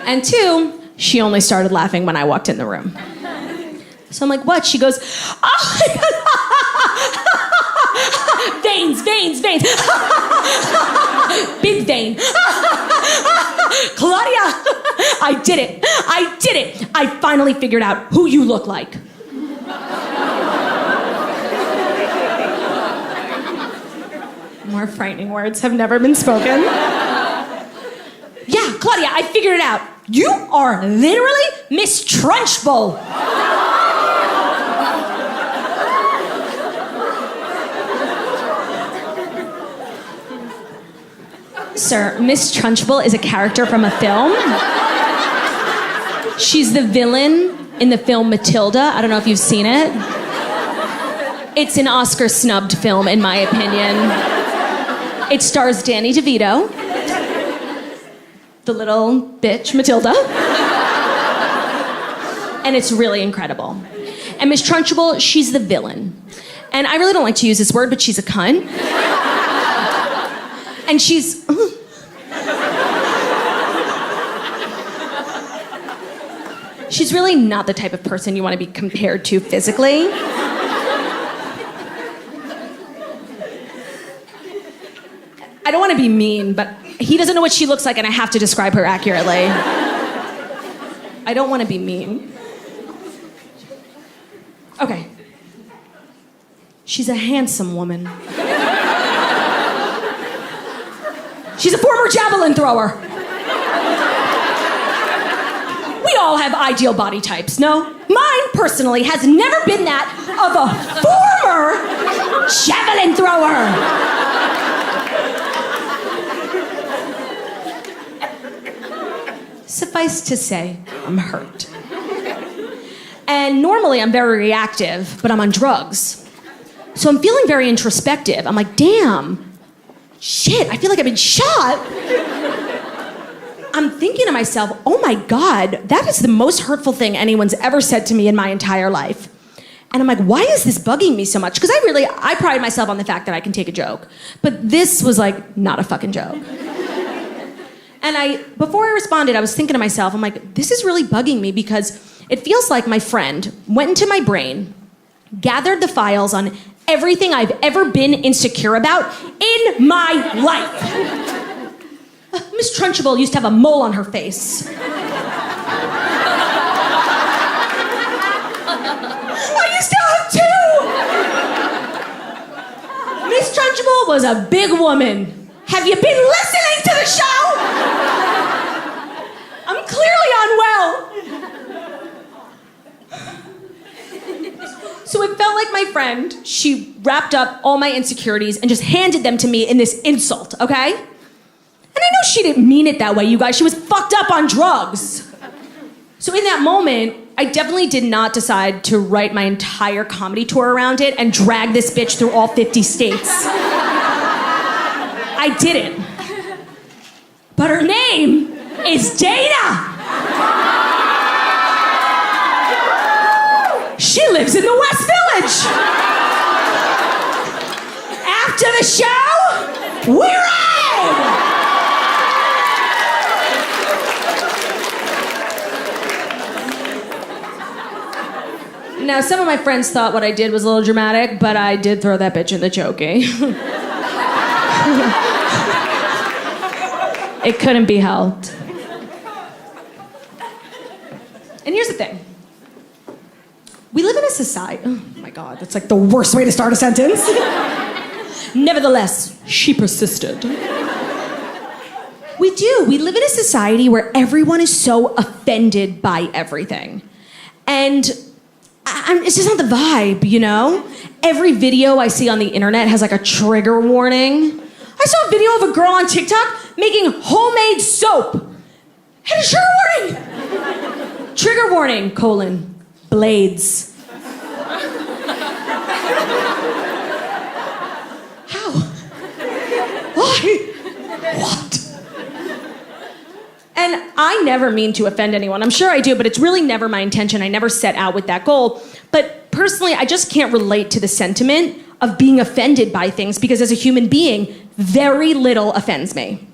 And two, she only started laughing when I walked in the room. So I'm like, what? She goes, oh my God. Veins. Big vein. Claudia, I did it. I finally figured out who you look like. More frightening words have never been spoken. Yeah, Claudia, I figured it out. You are literally Miss Trunchbull. Sir, Miss Trunchbull is a character from a film. She's the villain in the film Matilda. I don't know if you've seen it. It's an Oscar-snubbed film, in my opinion. It stars Danny DeVito, the little bitch, Matilda. And it's really incredible. And Miss Trunchbull, she's the villain. And I really don't like to use this word, but she's a cunt. And she's... She's really not the type of person you want to be compared to physically. I don't want to be mean, but he doesn't know what she looks like and I have to describe her accurately. I don't want to be mean. Okay. She's a handsome woman. She's a former javelin thrower. We all have ideal body types, no? Mine, personally, has never been that of a former javelin thrower. Suffice to say, I'm hurt. And normally I'm very reactive, but I'm on drugs. So I'm feeling very introspective. I'm like, damn, shit, I feel like I've been shot. I'm thinking to myself, oh my God, that is the most hurtful thing anyone's ever said to me in my entire life. And I'm like, why is this bugging me so much? Because I pride myself on the fact that I can take a joke. But this was like, not a fucking joke. And before I responded, I was thinking to myself, I'm like, this is really bugging me because it feels like my friend went into my brain, gathered the files on everything I've ever been insecure about in my life. Miss Trunchbull used to have a mole on her face. I used to have two! Miss Trunchbull was a big woman. Have you been listening to the show? I'm clearly unwell. So it felt like my friend, she wrapped up all my insecurities and just handed them to me in this insult, okay? And I know she didn't mean it that way, you guys. She was fucked up on drugs. So in that moment, I definitely did not decide to write my entire comedy tour around it and drag this bitch through all 50 states. I didn't. But her name is Dana. She lives in the West Village. After the show, we're in! Now, some of my friends thought what I did was a little dramatic, but I did throw that bitch in the chokey. It couldn't be helped. And here's the thing. We live in a society... Oh, my God, that's like the worst way to start a sentence. Nevertheless, she persisted. We do. We live in a society where everyone is so offended by everything. And... it's just not the vibe, you know? Every video I see on the internet has like a trigger warning. I saw a video of a girl on TikTok making homemade soap. Had a trigger warning. Trigger warning, blades. How? Why? What? And I never mean to offend anyone. I'm sure I do, but it's really never my intention. I never set out with that goal. But personally, I just can't relate to the sentiment of being offended by things because as a human being, very little offends me.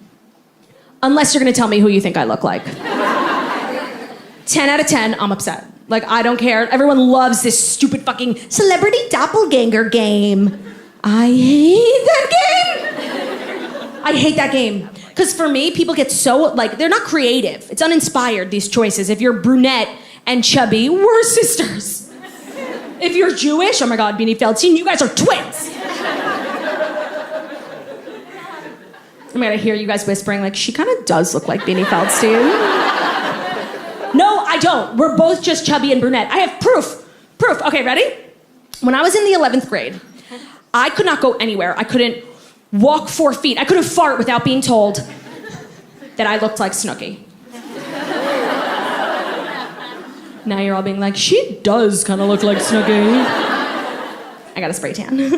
Unless you're gonna tell me who you think I look like. 10 out of 10, I'm upset. Like, I don't care. Everyone loves this stupid fucking celebrity doppelganger game. I hate that game. I hate that game. Because for me, people get so, like, they're not creative. It's uninspired, these choices. If you're brunette and chubby, we're sisters. If you're Jewish, oh my God, Beanie Feldstein, you guys are twins. I'm gonna hear you guys whispering, like, she kind of does look like Beanie Feldstein. No, I don't. We're both just chubby and brunette. I have proof. Proof. Okay, ready? When I was in the 11th grade, I could not go anywhere. I couldn't walk 4 feet. I couldn't fart without being told that I looked like Snooki. Now you're all being like, she does kind of look like Snooki. I got a spray tan.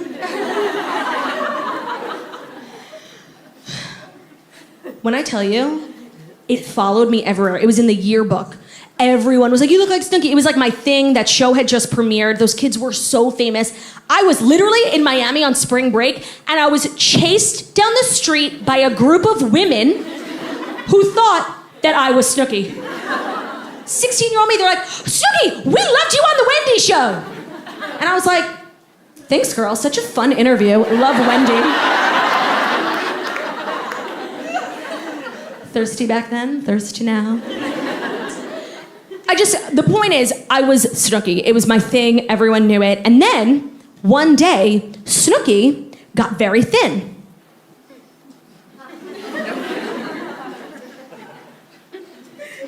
When I tell you, it followed me everywhere. It was in the yearbook. Everyone was like, you look like Snooki. It was like my thing. That show had just premiered. Those kids were so famous. I was literally in Miami on spring break, and I was chased down the street by a group of women who thought that I was Snooki. 16-year-old me, they're like, Snooki, we loved you on the Wendy show. And I was like, thanks, girl. Such a fun interview. Love Wendy. Thirsty back then, thirsty now. The point is, I was Snooki. It was my thing, everyone knew it. And then, one day, Snooki got very thin.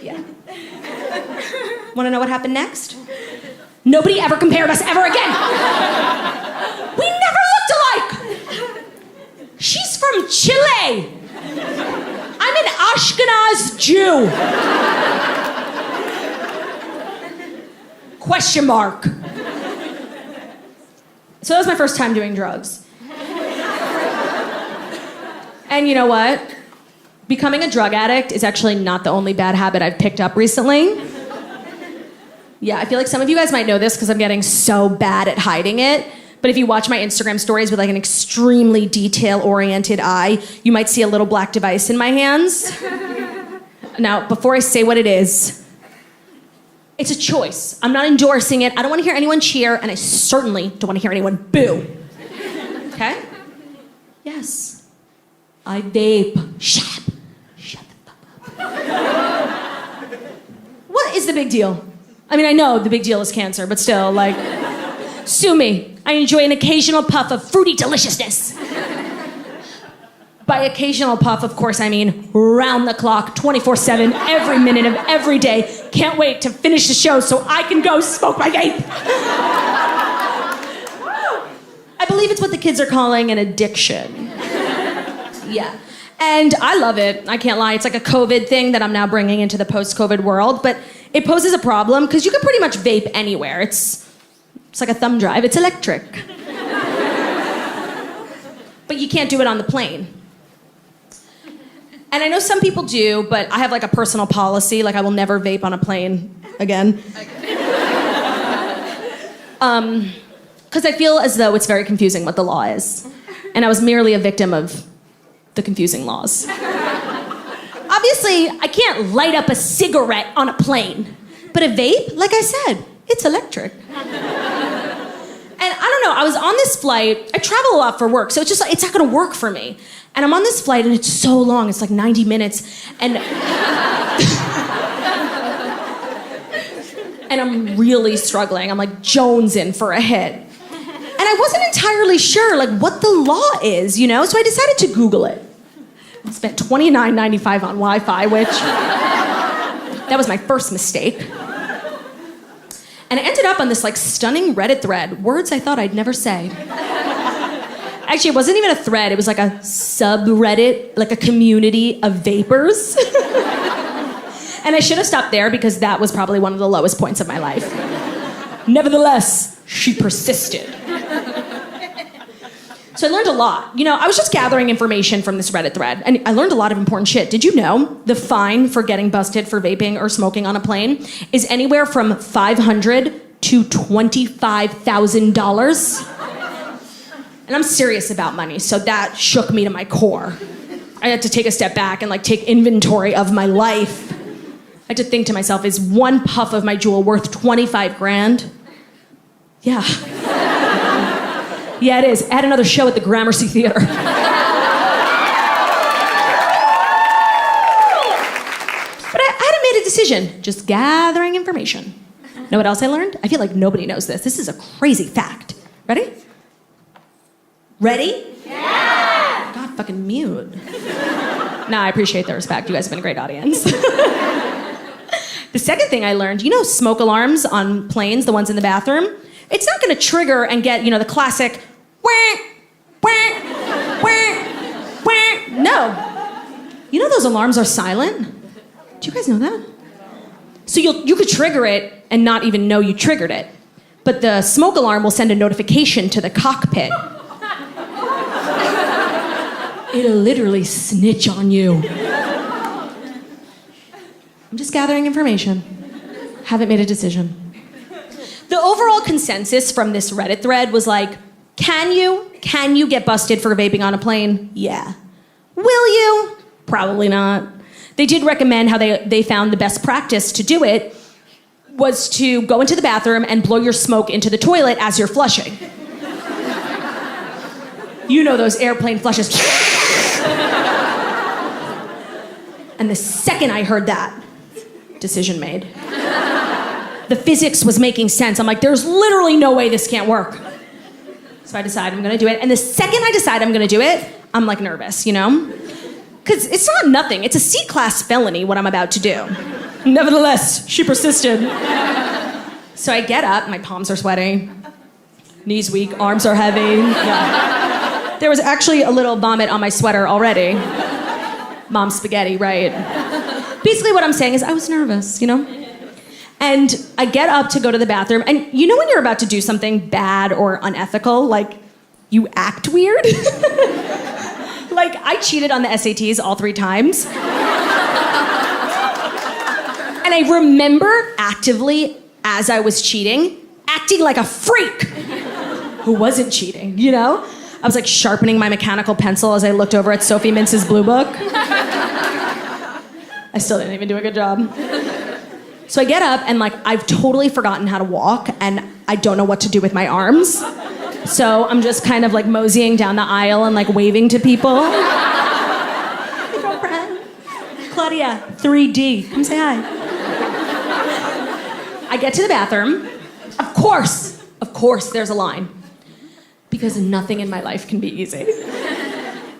Yeah. Wanna know what happened next? Nobody ever compared us ever again. We never looked alike. She's from Chile. I'm an Ashkenaz Jew. Question mark. So that was my first time doing drugs. And you know what? Becoming a drug addict is actually not the only bad habit I've picked up recently. Yeah, I feel like some of you guys might know this because I'm getting so bad at hiding it. But if you watch my Instagram stories with like an extremely detail-oriented eye, you might see a little black device in my hands. Now, before I say what it is, it's a choice. I'm not endorsing it. I don't want to hear anyone cheer, and I certainly don't want to hear anyone boo. Okay? Yes. I vape. Shut up. Shut the fuck up. What is the big deal? I mean, I know the big deal is cancer, but still, like, sue me. I enjoy an occasional puff of fruity deliciousness. By occasional puff, of course, I mean round the clock, 24/7, every minute of every day. Can't wait to finish the show so I can go smoke my vape. I believe it's what the kids are calling an addiction. Yeah. And I love it. I can't lie. It's like a COVID thing that I'm now bringing into the post-COVID world. But it poses a problem because you can pretty much vape anywhere. It's like a thumb drive. It's electric. But you can't do it on the plane. And I know some people do, but I have like a personal policy. Like I will never vape on a plane again. Because I feel as though it's very confusing what the law is. And I was merely a victim of the confusing laws. Obviously, I can't light up a cigarette on a plane. But a vape, like I said, it's electric. And I don't know, I was on this flight. I travel a lot for work, so it's just like, it's not gonna work for me. And I'm on this flight, and it's so long. It's like 90 minutes. And and I'm really struggling. I'm like jonesing for a hit. And I wasn't entirely sure like what the law is, you know? So I decided to Google it. I spent $29.95 on Wi-Fi, which that was my first mistake. And I ended up on this like stunning Reddit thread, words I thought I'd never say. Actually, it wasn't even a thread, it was like a subreddit, like a community of vapors. And I should have stopped there because that was probably one of the lowest points of my life. Nevertheless, she persisted. So I learned a lot. You know, I was just gathering information from this Reddit thread, and I learned a lot of important shit. Did you know the fine for getting busted for vaping or smoking on a plane is anywhere from $500 to $25,000? And I'm serious about money, so that shook me to my core. I had to take a step back and like take inventory of my life. I had to think to myself, is one puff of my Juul worth 25 grand? Yeah. Yeah, it is. Add another show at the Gramercy Theater. decision. Just gathering information. Know what else I learned? I feel like nobody knows this. This is a crazy fact. Ready? Ready? Yeah! God, fucking mute. Nah, I appreciate the respect. You guys have been a great audience. The second thing I learned, you know smoke alarms on planes, the ones in the bathroom? It's not gonna trigger and get, the classic, wah, wah, wah, wah. No. You know those alarms are silent? Do you guys know that? So you could trigger it and not even know you triggered it. But the smoke alarm will send a notification to the cockpit. It'll literally snitch on you. I'm just gathering information. Haven't made a decision. The overall consensus from this Reddit thread was like, can you get busted for vaping on a plane? Yeah. Will you? Probably not. They did recommend how they found the best practice to do it was to go into the bathroom and blow your smoke into the toilet as you're flushing. You know those airplane flushes. And the second I heard that, decision made. The physics was making sense. I'm like, there's literally no way this can't work. So I decide I'm gonna do it. And the second I decide I'm gonna do it, I'm like nervous, Because it's not nothing. It's a C-class felony, what I'm about to do. Nevertheless, she persisted. So I get up, my palms are sweating, knees weak, arms are heavy. Yeah. There was actually a little vomit on my sweater already. Mom spaghetti, right. Basically what I'm saying is I was nervous, And I get up to go to the bathroom, and when you're about to do something bad or unethical, like you act weird? Like, I cheated on the SATs all 3 times. And I remember actively, as I was cheating, acting like a freak who wasn't cheating, I was like sharpening my mechanical pencil as I looked over at Sophie Mintz's blue book. I still didn't even do a good job. So I get up and I've totally forgotten how to walk and I don't know what to do with my arms. So I'm just kind of moseying down the aisle and waving to people. Hey, girlfriend. Claudia, 3D. Come say hi. I get to the bathroom. Of course there's a line. Because nothing in my life can be easy.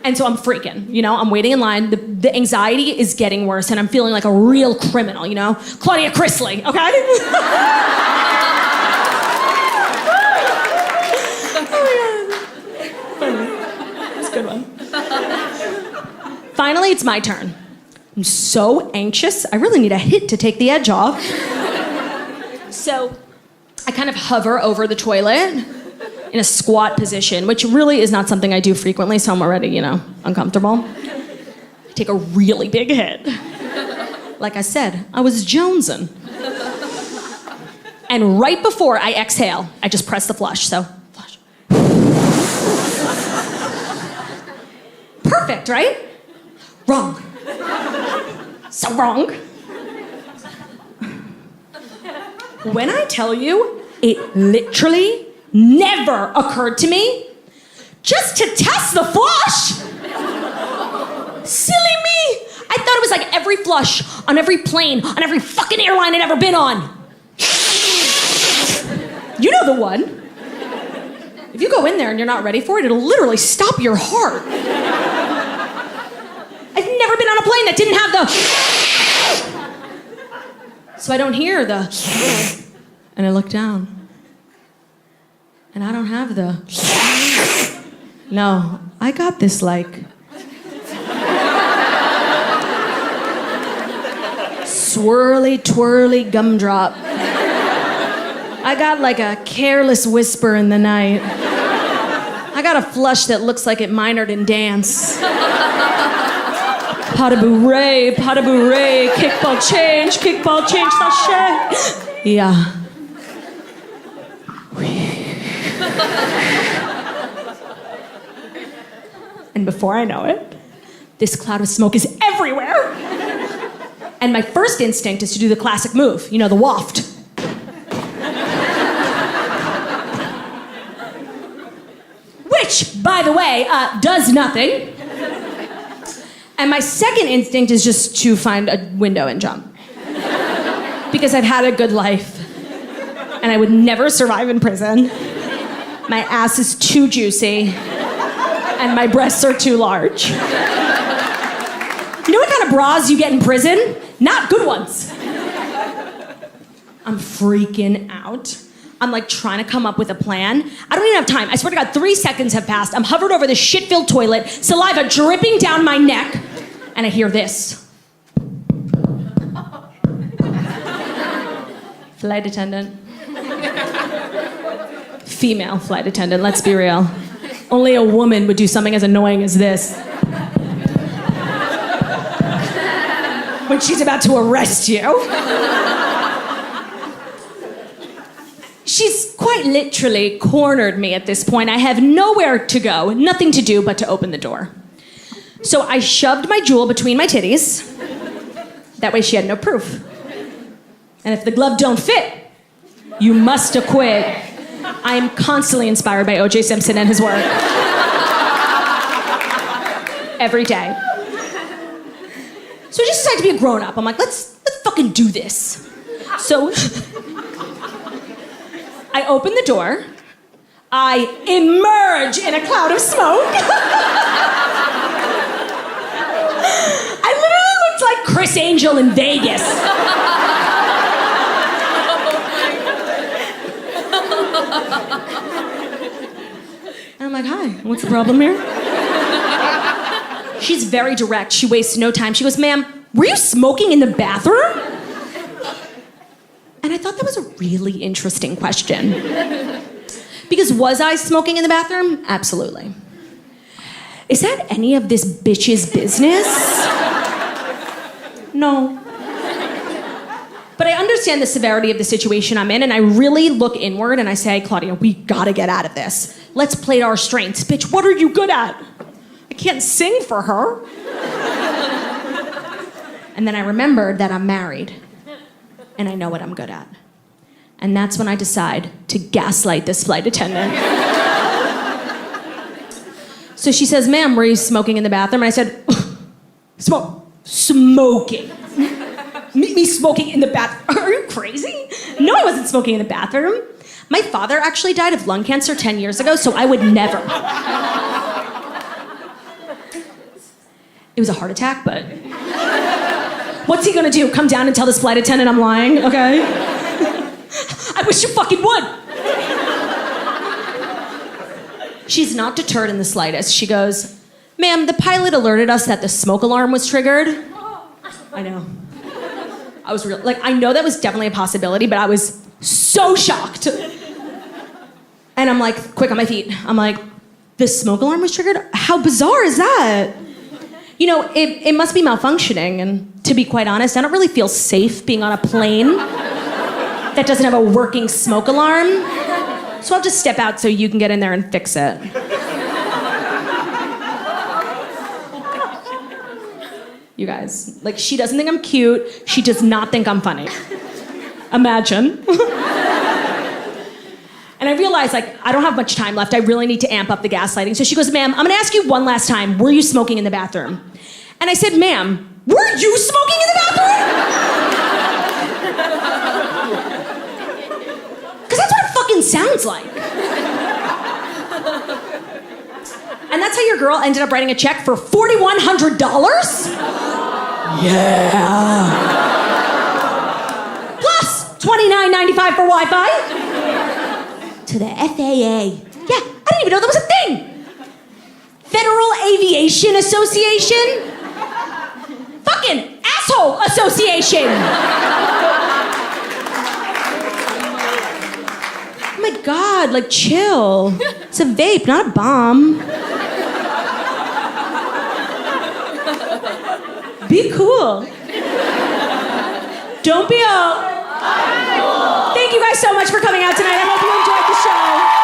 And so I'm freaking, I'm waiting in line. The anxiety is getting worse and I'm feeling like a real criminal, Claudia Chrisley, okay? That's a good one. Finally, it's my turn. I'm so anxious. I really need a hit to take the edge off. So I kind of hover over the toilet in a squat position, which really is not something I do frequently, so I'm already, uncomfortable. I take a really big hit. Like I said, I was jonesing. And right before I exhale, I just press the flush, so flush. Perfect, right? Wrong. So wrong. When I tell you, it literally never occurred to me just to test the flush. Silly me. I thought it was like every flush on every plane, on every fucking airline I'd ever been on. You know the one. If you go in there and you're not ready for it, it'll literally stop your heart. I've never been on a plane that didn't have the... So I don't hear the... And I look down. And I don't have the... No, I got this swirly, twirly gumdrop. I got a careless whisper in the night. I got a flush that looks like it minored in dance. Pas de bourrée, kickball change, sachet. Yeah. And before I know it, this cloud of smoke is everywhere. And my first instinct is to do the classic move, the waft. Which, by the way, does nothing. And my second instinct is just to find a window and jump. because I've had a good life and I would never survive in prison. My ass is too juicy and my breasts are too large. You know what kind of bras you get in prison? Not good ones. I'm freaking out. I'm like trying to come up with a plan. I don't even have time. I swear to God, 3 seconds have passed. I'm hovered over this shit-filled toilet, saliva dripping down my neck, and I hear this. Flight attendant. Female flight attendant, let's be real. Only a woman would do something as annoying as this. When she's about to arrest you. She's quite literally cornered me at this point. I have nowhere to go, nothing to do but to open the door. So I shoved my jewel between my titties. That way she had no proof. And if the glove don't fit, you must acquit. I am constantly inspired by O.J. Simpson and his work. Every day. So I just decided to be a grown-up. I'm like, let's fucking do this. So I open the door. I emerge in a cloud of smoke. I literally looked like Chris Angel in Vegas. And I'm like, hi, what's the problem here? She's very direct. She wastes no time. She goes, ma'am, were you smoking in the bathroom? And I thought that was a really interesting question. Because was I smoking in the bathroom? Absolutely. Is that any of this bitch's business? No. But I understand the severity of the situation I'm in, and I really look inward and I say, Claudia, we gotta get out of this. Let's play to our strengths. Bitch, what are you good at? I can't sing for her. And then I remembered that I'm married. And I know what I'm good at. And that's when I decide to gaslight this flight attendant. So she says, ma'am, were you smoking in the bathroom? And I said, smoking. Me smoking in the bathroom? Are you crazy? No, I wasn't smoking in the bathroom. My father actually died of lung cancer 10 years ago, so I would never. It was a heart attack, but... What's he gonna do? Come down and tell this flight attendant I'm lying, okay? I wish you fucking would. She's not deterred in the slightest. She goes, ma'am, the pilot alerted us that the smoke alarm was triggered. I know. I was real, I know that was definitely a possibility, but I was so shocked. And I'm like, quick on my feet. I'm like, the smoke alarm was triggered? How bizarre is that? You know, it must be malfunctioning, and to be quite honest, I don't really feel safe being on a plane that doesn't have a working smoke alarm. So I'll just step out so you can get in there and fix it. You guys, she doesn't think I'm cute. She does not think I'm funny. Imagine. And I realized, I don't have much time left. I really need to amp up the gaslighting. So she goes, ma'am, I'm gonna ask you one last time, were you smoking in the bathroom? And I said, ma'am, were you smoking in the bathroom? Because that's what it fucking sounds like. And that's how your girl ended up writing a check for $4,100? Yeah. Plus $29.95 for Wi-Fi. To the FAA. Yeah, I didn't even know that was a thing. Federal Aviation Association? Fucking asshole association. Oh my God, chill. It's a vape, not a bomb. Be cool. Don't be all... Thank you guys so much for coming out tonight. I hope you enjoyed the show.